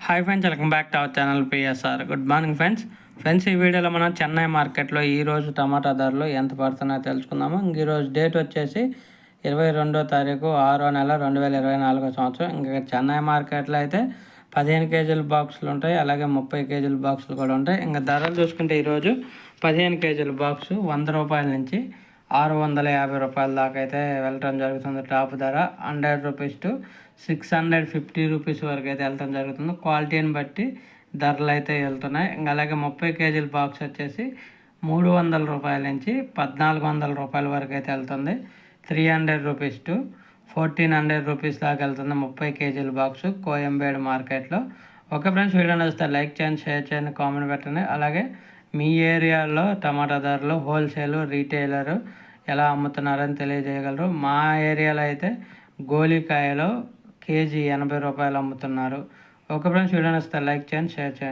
Hi friends, welcome back to our channel PSR. Good morning friends ఈ వీడియోలో మనం చెన్నై మార్కెట్లో ఈరోజు టమాటా ధరలు ఎంత పడుతున్నాయో తెలుసుకుందాము. ఈరోజు డేట్ వచ్చేసి 22వ తారీఖు 6వ నెల 2024 సంవత్సరం. ఇంకా చెన్నై మార్కెట్లో అయితే 15 కేజీల బాక్సులు ఉంటాయి, అలాగే 30 కేజీల బాక్సులు కూడా ఉంటాయి. ఇంకా ధరలు చూసుకుంటే ఈరోజు 15 కేజీల బాక్సు 100 రూపాయల నుంచి 650 రూపాయల దాకా అయితే వెళ్ళటం జరుగుతుంది. టాప్ ధర 100 రూపీస్ టు 650 రూపీస్ వరకు అయితే వెళ్ళటం జరుగుతుంది. క్వాలిటీని బట్టి ధరలు అయితే వెళ్తున్నాయి. ఇంకా అలాగే 30 కేజీల బాక్స్ వచ్చేసి 300 రూపాయల నుంచి 1400 రూపాయల వరకు అయితే వెళ్తుంది. 300 రూపీస్ టు 1400 రూపీస్ దాకా వెళ్తుంది 30 కేజీల బాక్సు కోయంబేడు మార్కెట్లో. ఓకే ఫ్రెండ్స్, వీడియో నచ్చితే లైక్ చేయండి, షేర్ చేయండి, కామెంట్ పెట్టండి. అలాగే మీ ఏరియాలో టమాటా ధరలు హోల్సేల్, రీటైలరు ఎలా అమ్ముతున్నారని తెలియజేయగలరు. మా ఏరియాలో అయితే గోలికాయలో కేజీ 80 రూపాయలు అమ్ముతున్నారు. ఓకే ఫ్రెండ్స్, వీడియో నచ్చితే లైక్ చేయండి, షేర్ చేయండి.